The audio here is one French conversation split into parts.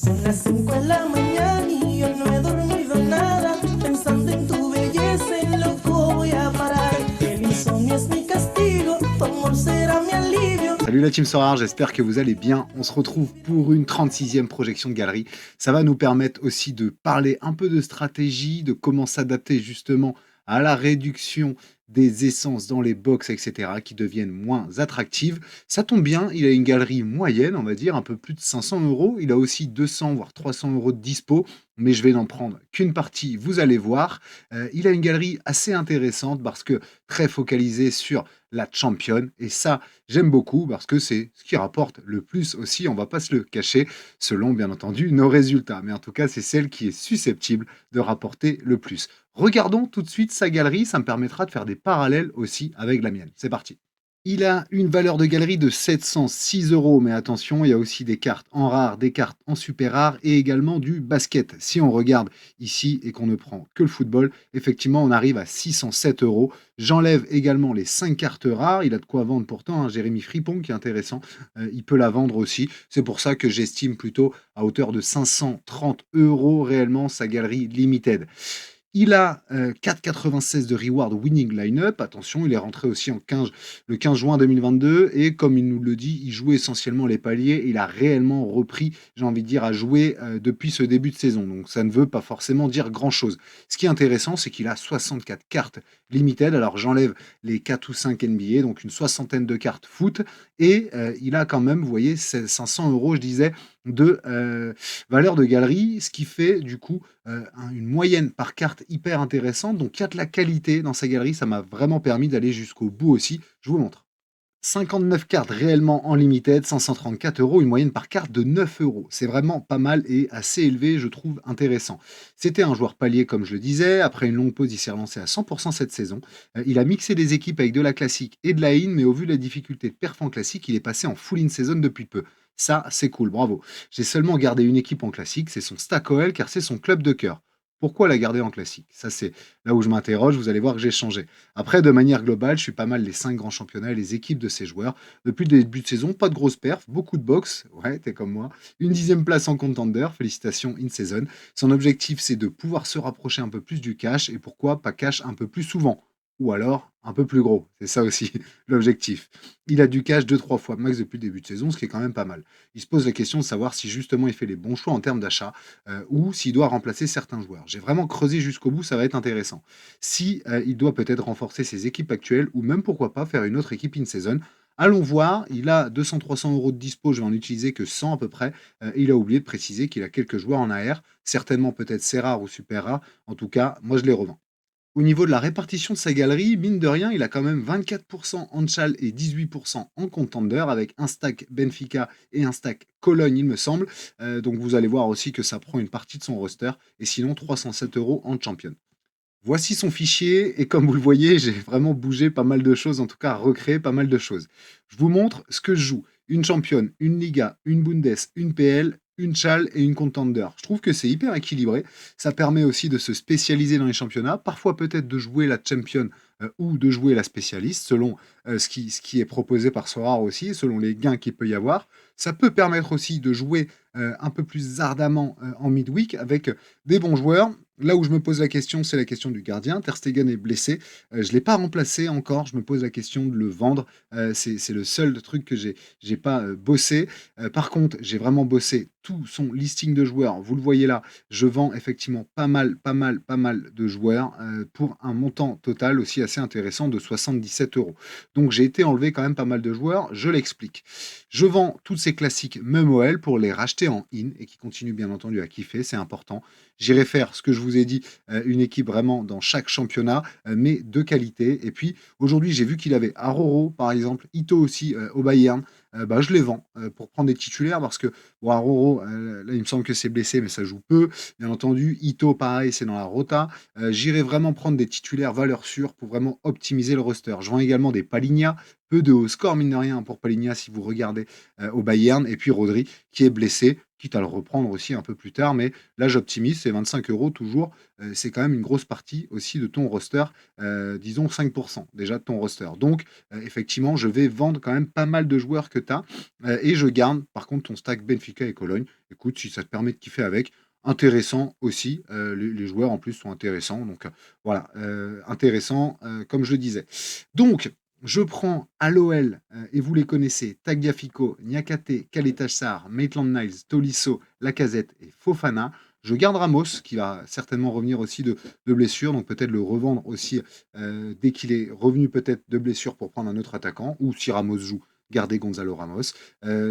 Son las 5 de la mañana y yo no he dormido nada, pensando en tu belleza, en loco voy a parar. El insomnio es mi castigo, tu amor será mi alivio. Salut la team Sorare, j'espère que vous allez bien. On se retrouve pour une 36e projection de galerie. Ça va nous permettre aussi de parler un peu de stratégie, de comment s'adapter justement à la réduction des essences dans les box, etc., qui deviennent moins attractives. Ça tombe bien, il a une galerie moyenne, on va dire, un peu plus de 500 euros. Il a aussi 200 voire 300 euros de dispo, mais je vais n'en prendre qu'une partie, vous allez voir. Il a une galerie assez intéressante parce que très focalisée sur la championne, et ça, j'aime beaucoup parce que c'est ce qui rapporte le plus aussi, on va pas se le cacher, selon bien entendu nos résultats. Mais en tout cas, c'est celle qui est susceptible de rapporter le plus. Regardons tout de suite sa galerie, ça me permettra de faire des parallèles aussi avec la mienne. C'est parti. Il a une valeur de galerie de 706 euros, mais attention, il y a aussi des cartes en rare, des cartes en super rare et également du basket. Si on regarde ici et qu'on ne prend que le football, effectivement, on arrive à 607 euros. J'enlève également les 5 cartes rares. Il a de quoi vendre pourtant, hein, Jérémy Fripon, qui est intéressant. Il peut la vendre aussi. C'est pour ça que j'estime plutôt à hauteur de 530 euros réellement sa galerie limited. Il a 4,96 de reward winning line-up. Attention, il est rentré aussi le 15 juin 2022 et comme il nous le dit, il jouait essentiellement les paliers et il a réellement repris, j'ai envie de dire, à jouer depuis ce début de saison. Donc ça ne veut pas forcément dire grand-chose. Ce qui est intéressant, c'est qu'il a 64 cartes limited. Alors j'enlève les 4 ou 5 NBA, donc une soixantaine de cartes foot et il a quand même, vous voyez, 500 euros, je disais, de valeur de galerie, ce qui fait du coup une moyenne par carte hyper intéressante. Donc il y a de la qualité dans sa galerie, ça m'a vraiment permis d'aller jusqu'au bout aussi. Je vous montre. 59 cartes réellement en limited, 534 euros, une moyenne par carte de 9 euros. C'est vraiment pas mal et assez élevé, je trouve intéressant. C'était un joueur palier, comme je le disais. Après une longue pause, il s'est relancé à 100% cette saison. Il a mixé des équipes avec de la classique et de la in, mais au vu de la difficulté de perf en classique, il est passé en full in season depuis peu. Ça, c'est cool, bravo. J'ai seulement gardé une équipe en classique, c'est son Stack OL, car c'est son club de cœur. Pourquoi la garder en classique? Ça, c'est là où je m'interroge. Vous allez voir que j'ai changé. Après, de manière globale, je suis pas mal les 5 grands championnats et les équipes de ces joueurs. Depuis le début de saison, pas de grosses perfs, beaucoup de box. Ouais, t'es comme moi. Une 10e place en contender. Félicitations in season. Son objectif, c'est de pouvoir se rapprocher un peu plus du cash et pourquoi pas cash un peu plus souvent. Ou alors un peu plus gros. C'est ça aussi l'objectif. Il a du cash 2-3 fois max depuis le début de saison, ce qui est quand même pas mal. Il se pose la question de savoir si justement il fait les bons choix en termes d'achat ou s'il doit remplacer certains joueurs. J'ai vraiment creusé jusqu'au bout, ça va être intéressant. Si il doit peut-être renforcer ses équipes actuelles ou même pourquoi pas faire une autre équipe in season. Allons voir, il a 200-300 euros de dispo, je vais en utiliser que 100 à peu près. Il a oublié de préciser qu'il a quelques joueurs en AR, certainement peut-être c'est rare ou super rare. En tout cas, moi je les revends. Au niveau de la répartition de sa galerie, mine de rien, il a quand même 24% en Chal et 18% en Contender avec un stack Benfica et un stack Cologne, il me semble. Donc vous allez voir aussi que ça prend une partie de son roster et sinon 307 euros en Champion. Voici son fichier et comme vous le voyez, j'ai vraiment bougé pas mal de choses, en tout cas recréé pas mal de choses. Je vous montre ce que je joue. Une championne, une Liga, une Bundes, une PL, une Chal et une Contender. Je trouve que c'est hyper équilibré. Ça permet aussi de se spécialiser dans les championnats, parfois peut-être de jouer la champion ou de jouer la spécialiste, selon ce qui est proposé par Sorare aussi, selon les gains qu'il peut y avoir. Ça peut permettre aussi de jouer un peu plus ardemment en midweek avec des bons joueurs. Là où je me pose la question, c'est la question du gardien. Ter Stegen est blessé. Je ne l'ai pas remplacé encore. Je me pose la question de le vendre. C'est le seul truc que j'ai pas bossé. Par contre, j'ai vraiment bossé tout son listing de joueurs. Vous le voyez là, je vends effectivement pas mal, pas mal, pas mal de joueurs pour un montant total aussi assez intéressant de 77 euros. Donc j'ai été enlever quand même pas mal de joueurs. Je l'explique. Je vends toutes ces classiques même OL pour les racheter en in et qui continuent bien entendu à kiffer. C'est important. J'irai faire ce que je vous ai dit, une équipe vraiment dans chaque championnat, mais de qualité. Et puis aujourd'hui, j'ai vu qu'il avait Aroro, par exemple, Ito aussi au Bayern. Bah, je les vends pour prendre des titulaires parce que bon, Aroro, là, il me semble que c'est blessé, mais ça joue peu. Bien entendu, Ito, pareil, c'est dans la rota. J'irai vraiment prendre des titulaires valeurs sûres pour vraiment optimiser le roster. Je vends également des Palinha peu de haut score, mine de rien, pour Palhinha, si vous regardez au Bayern. Et puis Rodri, qui est blessé, quitte à le reprendre aussi un peu plus tard. Mais là, j'optimise, c'est 25 euros toujours. C'est quand même une grosse partie aussi de ton roster, disons 5% déjà de ton roster. Donc, effectivement, je vais vendre quand même pas mal de joueurs que tu as et je garde par contre ton stack Benfica et Cologne. Écoute, si ça te permet de kiffer avec, intéressant aussi. Les joueurs en plus sont intéressants. Donc voilà, intéressant, comme je le disais. Donc, je prends à l'OL, et vous les connaissez, Tagliafico, Niakate, Kaletassar, Maitland-Niles, Tolisso, Lacazette et Fofana. Je garde Ramos, qui va certainement revenir aussi de blessure, donc peut-être le revendre aussi dès qu'il est revenu peut-être de blessure pour prendre un autre attaquant, ou si Ramos joue, garder Gonzalo Ramos.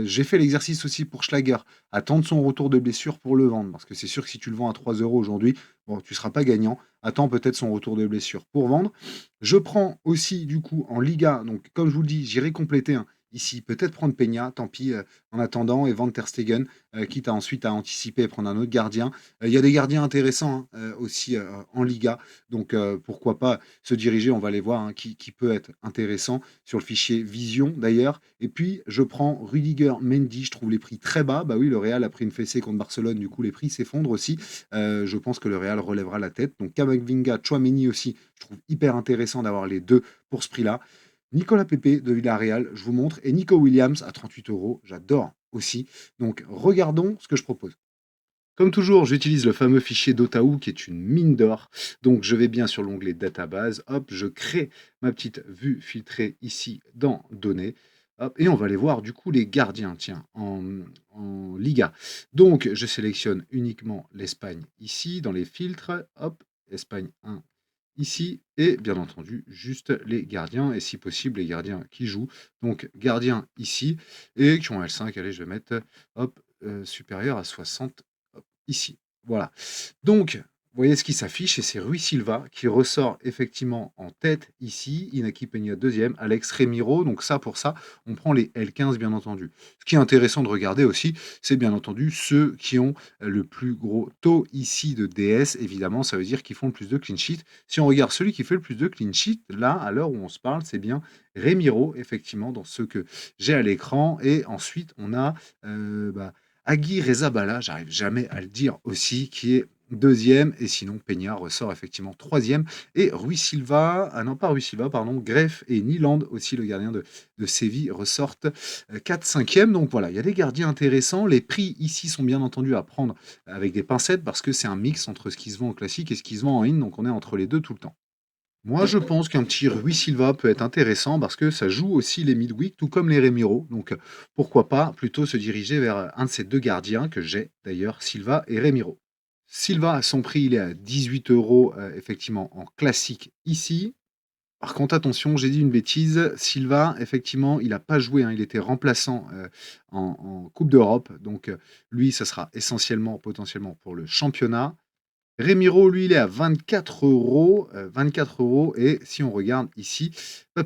J'ai fait l'exercice aussi pour Schlager, attendre son retour de blessure pour le vendre, parce que c'est sûr que si tu le vends à 3 euros aujourd'hui, bon, tu ne seras pas gagnant. Attends peut-être son retour de blessure pour vendre. Je prends aussi, du coup, en Liga, donc comme je vous le dis, j'irai compléter ici, peut-être prendre Peña, tant pis, en attendant, et vendre Ter Stegen, quitte à ensuite à anticiper et prendre un autre gardien. Il y a des gardiens intéressants aussi en Liga, donc pourquoi pas se diriger, on va les voir, qui peut être intéressant sur le fichier Vision d'ailleurs. Et puis, je prends Rudiger, Mendy, je trouve les prix très bas. Bah oui, le Real a pris une fessée contre Barcelone, du coup, les prix s'effondrent aussi. Je pense que le Real relèvera la tête. Donc, Camavinga, Tchouaméni aussi, je trouve hyper intéressant d'avoir les deux pour ce prix-là. Nicolas Pepe de Villarreal, je vous montre, et Nico Williams à 38 euros, j'adore aussi. Donc, regardons ce que je propose. Comme toujours, j'utilise le fameux fichier Dotaou qui est une mine d'or. Donc, je vais bien sur l'onglet Database. Hop, je crée ma petite vue filtrée ici dans Données. Hop, et on va aller voir du coup les gardiens, tiens, en Liga. Donc, je sélectionne uniquement l'Espagne ici dans les filtres. Hop, Espagne 1 ici. Et bien entendu, juste les gardiens et si possible les gardiens qui jouent. Donc, gardiens ici et qui ont L5. Allez, je vais mettre hop, supérieur à 60 ici. Voilà. Donc, vous voyez ce qui s'affiche, et c'est Rui Silva qui ressort effectivement en tête ici. Inaki Peña deuxième, Alex Remiro. Donc ça, pour ça, on prend les L15 bien entendu. Ce qui est intéressant de regarder aussi, c'est bien entendu ceux qui ont le plus gros taux ici de DS. Évidemment, ça veut dire qu'ils font le plus de clean sheet. Si on regarde celui qui fait le plus de clean sheet, là, à l'heure où on se parle, c'est bien Remiro, effectivement, dans ceux que j'ai à l'écran. Et ensuite, on a Agui Rezabala, j'arrive jamais à le dire aussi, qui est deuxième, et sinon Peña ressort effectivement troisième, et Rui Silva, ah non pas Rui Silva, pardon, Greff et Niland, aussi le gardien de Séville, ressortent 4 5e. Donc voilà, il y a des gardiens intéressants. Les prix ici sont bien entendu à prendre avec des pincettes, parce que c'est un mix entre ce qui se vend en classique et ce qui se vend en in, donc on est entre les deux tout le temps. Moi, je pense qu'un petit Rui Silva peut être intéressant parce que ça joue aussi les midweek, tout comme les Remiro. Donc, pourquoi pas plutôt se diriger vers un de ces deux gardiens que j'ai d'ailleurs, Silva et Remiro. Silva, à son prix, il est à 18 euros, effectivement, en classique ici. Par contre, attention, j'ai dit une bêtise. Silva, effectivement, il n'a pas joué, il était remplaçant en Coupe d'Europe. Donc, lui, ça sera essentiellement, potentiellement pour le championnat. Remiro, lui, il est à 24 euros. 24 euros. Et si on regarde ici,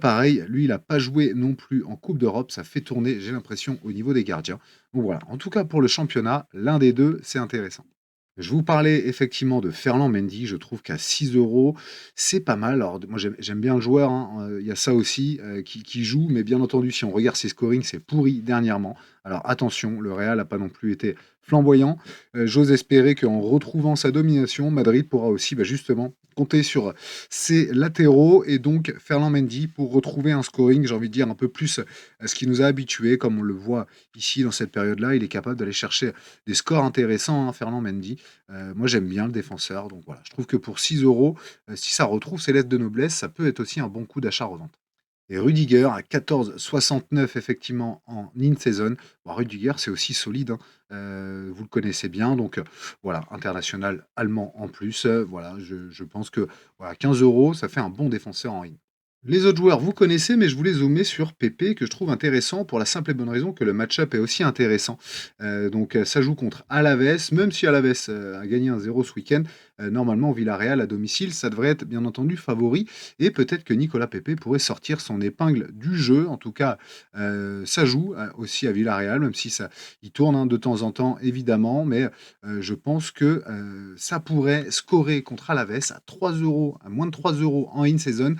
pareil, lui, il n'a pas joué non plus en Coupe d'Europe. Ça fait tourner, j'ai l'impression, au niveau des gardiens. Donc voilà, en tout cas pour le championnat, l'un des deux, c'est intéressant. Je vous parlais effectivement de Ferland Mendy. Je trouve qu'à 6 euros, c'est pas mal. Alors, moi, j'aime bien le joueur. Il y a ça aussi qui joue. Mais bien entendu, si on regarde ses scorings, c'est pourri dernièrement. Alors attention, le Real n'a pas non plus été flamboyant. J'ose espérer qu'en retrouvant sa domination, Madrid pourra aussi justement compter sur ses latéraux et donc Ferland Mendy pour retrouver un scoring, j'ai envie de dire, un peu plus à ce qui nous a habitués, comme on le voit ici dans cette période-là. Il est capable d'aller chercher des scores intéressants, Ferland Mendy. Moi, j'aime bien le défenseur. Donc voilà, je trouve que pour 6 euros, si ça retrouve ses lettres de noblesse, ça peut être aussi un bon coup d'achat-revente. Et Rudiger à 14,69 effectivement en in-season. Bon, Rudiger, c'est aussi solide, vous le connaissez bien. Donc voilà, international allemand en plus. Voilà, je pense que voilà, 15 euros, ça fait un bon défenseur en in. Les autres joueurs, vous connaissez, mais je voulais zoomer sur Pepe, que je trouve intéressant pour la simple et bonne raison que le match-up est aussi intéressant. Donc, ça joue contre Alaves, même si Alaves a gagné 1-0 ce week-end, normalement, Villarreal à domicile, ça devrait être bien entendu favori. Et peut-être que Nicolas Pepe pourrait sortir son épingle du jeu. En tout cas, ça joue aussi à Villarreal, même si il tourne de temps en temps, évidemment. Mais je pense que ça pourrait scorer contre Alaves à 3 euros, à moins de 3 euros en in-season.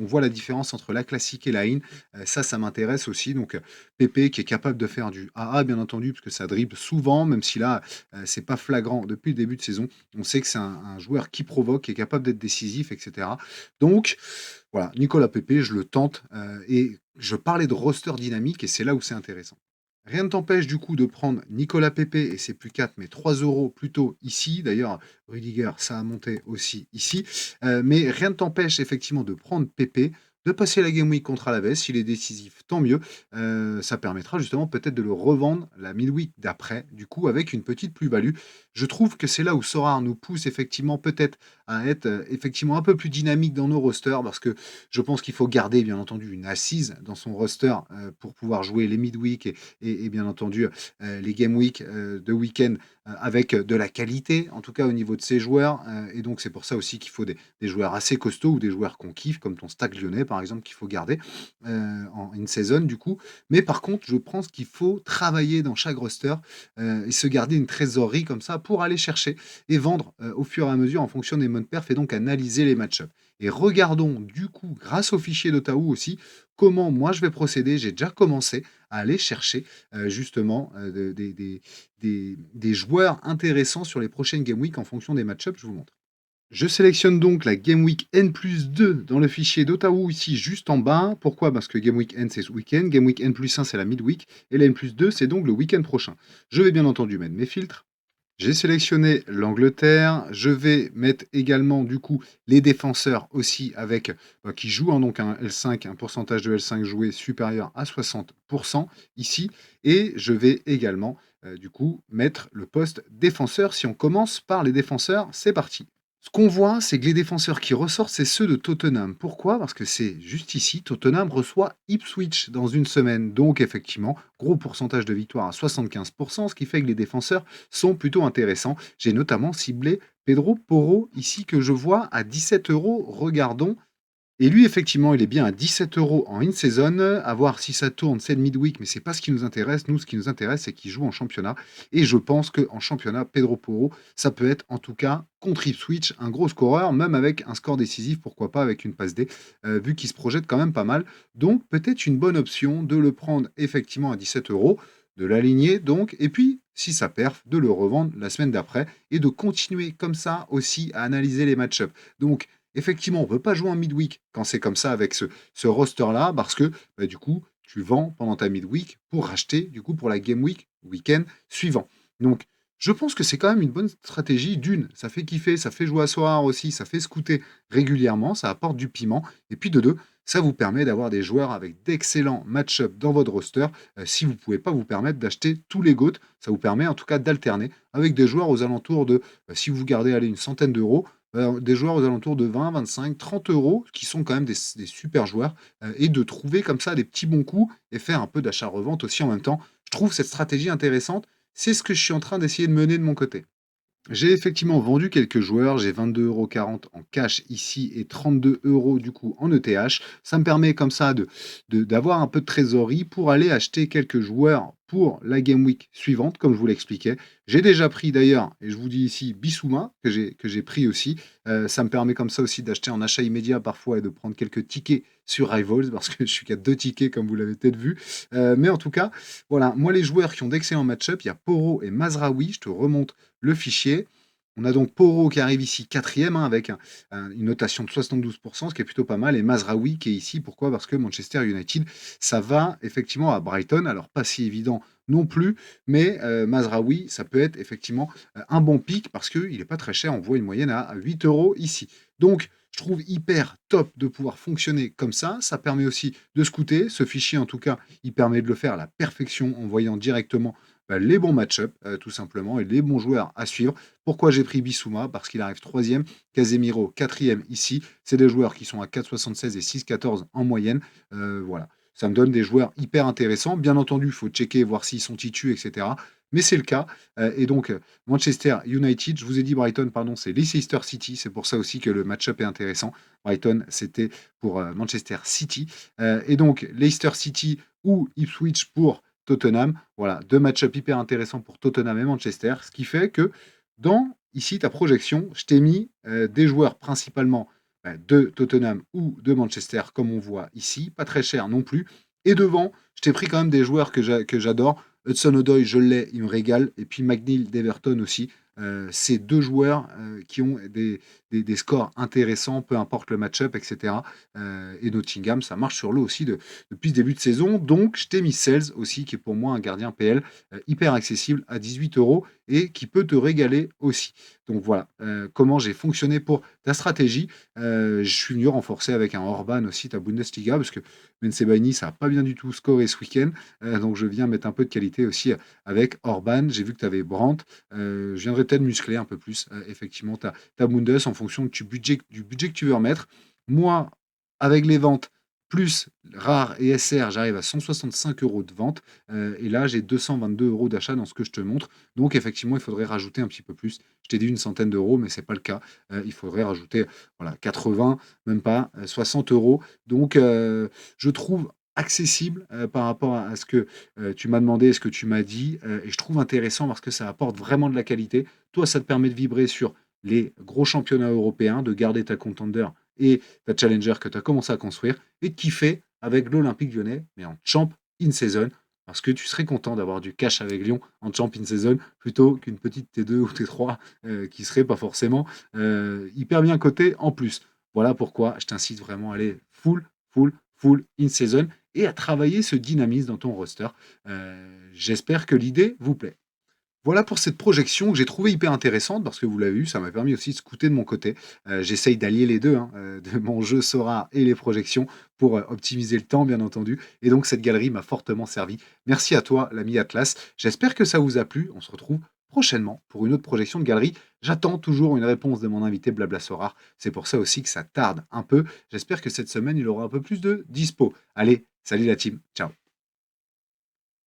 on voit la différence entre la classique et la in. Ça m'intéresse aussi. Donc, Pépé qui est capable de faire du AA, bien entendu, parce que ça dribble souvent, même si là, c'est pas flagrant depuis le début de saison. On sait que c'est un joueur qui provoque, qui est capable d'être décisif, etc. Donc, voilà, Nicolas Pépé, je le tente. Et je parlais de roster dynamique, et c'est là où c'est intéressant. Rien ne t'empêche du coup de prendre Nicolas Pépé, et c'est plus 4 mais 3 euros plutôt ici. D'ailleurs, Rudiger, ça a monté aussi ici. Mais rien ne t'empêche effectivement de prendre Pépé, de passer la Game Week contre Alaves. S'il est décisif, tant mieux. Ça permettra justement peut-être de le revendre la midweek d'après, du coup, avec une petite plus-value. Je trouve que c'est là où Sorare nous pousse effectivement peut-être à être effectivement un peu plus dynamique dans nos rosters, parce que je pense qu'il faut garder bien entendu une assise dans son roster pour pouvoir jouer les midweek et bien entendu les game week de week-end avec de la qualité, en tout cas au niveau de ses joueurs. Et donc c'est pour ça aussi qu'il faut des joueurs assez costauds ou des joueurs qu'on kiffe, comme ton Stag Lyonnais par exemple, qu'il faut garder en in-season du coup. Mais par contre, je pense qu'il faut travailler dans chaque roster et se garder une trésorerie comme ça pour aller chercher et vendre au fur et à mesure en fonction des modes perf et donc analyser les match-ups. Et regardons du coup, grâce au fichier d'Otahu aussi, comment moi je vais procéder. J'ai déjà commencé à aller chercher justement des joueurs intéressants sur les prochaines Game Week en fonction des match-ups. Je vous montre. Je sélectionne donc la Game Week N+2 dans le fichier d'Otahu ici juste en bas. Pourquoi? Parce que Game Week N c'est ce week-end, Game Week N+1 c'est la midweek et la N+2 c'est donc le week-end prochain. Je vais bien entendu mettre mes filtres. J'ai sélectionné l'Angleterre. Je vais mettre également du coup les défenseurs aussi avec qui jouent donc un L5, un pourcentage de L5 joué supérieur à 60% ici. Et je vais également du coup mettre le poste défenseur. Si on commence par les défenseurs, c'est parti. Ce qu'on voit, c'est que les défenseurs qui ressortent, c'est ceux de Tottenham. Pourquoi? Parce que c'est juste ici, Tottenham reçoit Ipswich dans une semaine. Donc effectivement, gros pourcentage de victoire à 75%, ce qui fait que les défenseurs sont plutôt intéressants. J'ai notamment ciblé Pedro Porro ici que je vois à 17 euros. Regardons. Et lui, effectivement, il est bien à 17 euros en in-season. À voir si ça tourne, c'est le midweek, mais c'est pas ce qui nous intéresse. Nous, ce qui nous intéresse, c'est qu'il joue en championnat. Et je pense qu'en championnat, Pedro Porro, ça peut être en tout cas contre Ipswich un gros scoreur, même avec un score décisif, pourquoi pas avec une passe D, vu qu'il se projette quand même pas mal. Donc peut-être une bonne option de le prendre effectivement à 17 euros, de l'aligner donc, et puis si ça perf, de le revendre la semaine d'après et de continuer comme ça aussi à analyser les match-ups. Donc effectivement, on ne peut pas jouer en midweek quand c'est comme ça avec ce roster-là, parce que du coup, tu vends pendant ta midweek pour racheter du coup pour la game week, week-end suivant. Donc, je pense que c'est quand même une bonne stratégie. D'une, ça fait kiffer, ça fait jouer à soir aussi, ça fait scouter régulièrement, ça apporte du piment. Et puis de deux, ça vous permet d'avoir des joueurs avec d'excellents match-up dans votre roster. Si vous ne pouvez pas vous permettre d'acheter tous les GOAT, ça vous permet en tout cas d'alterner avec des joueurs aux alentours de, si vous gardez aller une centaine d'euros, des joueurs aux alentours de 20, 25, 30 euros, qui sont quand même des super joueurs, et de trouver comme ça des petits bons coups et faire un peu d'achat-revente aussi en même temps. Je trouve cette stratégie intéressante. C'est ce que je suis en train d'essayer de mener de mon côté. J'ai effectivement vendu quelques joueurs, j'ai 22,40 € en cash ici et 32 € du coup en ETH. Ça me permet comme ça d'avoir un peu de trésorerie pour aller acheter quelques joueurs pour la Game Week suivante, comme je vous l'expliquais. J'ai déjà pris d'ailleurs, et je vous dis ici, Bissouma, que j'ai pris aussi. Ça me permet comme ça aussi d'acheter en achat immédiat parfois et de prendre quelques tickets sur Rivals, parce que je suis qu'à 2 tickets comme vous l'avez peut-être vu. Mais en tout cas, voilà, moi les joueurs qui ont d'excellents match-up, il y a Poro et Mazraoui, je te remonte le fichier. On a donc Poro qui arrive ici quatrième avec une notation de 72%, ce qui est plutôt pas mal, et Mazraoui qui est ici. Pourquoi? Parce que Manchester United, ça va effectivement à Brighton, alors pas si évident non plus, mais Mazraoui, ça peut être effectivement un bon pic parce qu'il n'est pas très cher, on voit une moyenne à 8 € ici. Donc, je trouve hyper top de pouvoir fonctionner comme ça. Ça permet aussi de scouter. Ce fichier, en tout cas, il permet de le faire à la perfection en voyant directement les bons match-up, tout simplement, et les bons joueurs à suivre. Pourquoi j'ai pris Bissouma? Parce qu'il arrive troisième, Casemiro quatrième ici. C'est des joueurs qui sont à 4,76 et 6,14 en moyenne. Voilà, ça me donne des joueurs hyper intéressants. Bien entendu, il faut checker, voir s'ils sont titus, etc. Mais c'est le cas. Et donc, Manchester United, je vous ai dit Brighton, pardon, c'est Leicester City. C'est pour ça aussi que le match-up est intéressant. Brighton, c'était pour Manchester City. Et donc, Leicester City ou Ipswich pour Tottenham. Voilà, deux match-up hyper intéressants pour Tottenham et Manchester. Ce qui fait que dans, ici, ta projection, je t'ai mis des joueurs principalement de Tottenham ou de Manchester, comme on voit ici. Pas très cher non plus. Et devant, je t'ai pris quand même des joueurs que j'adore. Hudson-Odoi, je l'ai, il me régale. Et puis McNeil d'Everton aussi. C'est deux joueurs qui ont des scores intéressants, peu importe le match-up, etc. Et Nottingham, ça marche sur l'eau aussi depuis le début de saison. Donc, je t'ai mis Sales aussi, qui est pour moi un gardien PL hyper accessible à 18 euros et qui peut te régaler aussi. Donc voilà comment j'ai fonctionné pour ta stratégie. Je suis venu renforcer avec un Orban aussi, ta Bundesliga, parce que Bensebaini, ça n'a pas bien du tout scoré ce week-end. Donc je viens mettre un peu de qualité aussi avec Orban. J'ai vu que tu avais Brandt. Je viendrai peut-être muscler un peu plus, effectivement, ta Bundes en fonction du budget que tu veux remettre. Moi, avec les ventes, plus rare et SR, j'arrive à 165 euros de vente. Et là, j'ai 222 euros d'achat dans ce que je te montre. Donc, effectivement, il faudrait rajouter un petit peu plus. Je t'ai dit une centaine d'euros, mais ce n'est pas le cas. Il faudrait rajouter voilà, 80, même pas, 60 euros. Donc, je trouve accessible par rapport à ce que tu m'as demandé et ce que tu m'as dit. Et je trouve intéressant parce que ça apporte vraiment de la qualité. Toi, ça te permet de vibrer sur les gros championnats européens, de garder ta contender et ta challenger que tu as commencé à construire et de kiffer avec l'Olympique lyonnais, mais en champ in season, parce que tu serais content d'avoir du cash avec Lyon en champ in season plutôt qu'une petite T2 ou T3 qui serait pas forcément hyper bien cotée en plus. Voilà pourquoi je t'incite vraiment à aller full in season et à travailler ce dynamisme dans ton roster. J'espère que l'idée vous plaît. Voilà pour cette projection que j'ai trouvée hyper intéressante parce que vous l'avez vu, ça m'a permis aussi de scouter de mon côté. J'essaye d'allier les deux, hein, de mon jeu Sora et les projections pour optimiser le temps, bien entendu. Et donc, cette galerie m'a fortement servi. Merci à toi, l'ami Atlas. J'espère que ça vous a plu. On se retrouve prochainement pour une autre projection de galerie. J'attends toujours une réponse de mon invité Blabla Sora. C'est pour ça aussi que ça tarde un peu. J'espère que cette semaine, il aura un peu plus de dispo. Allez, salut la team. Ciao.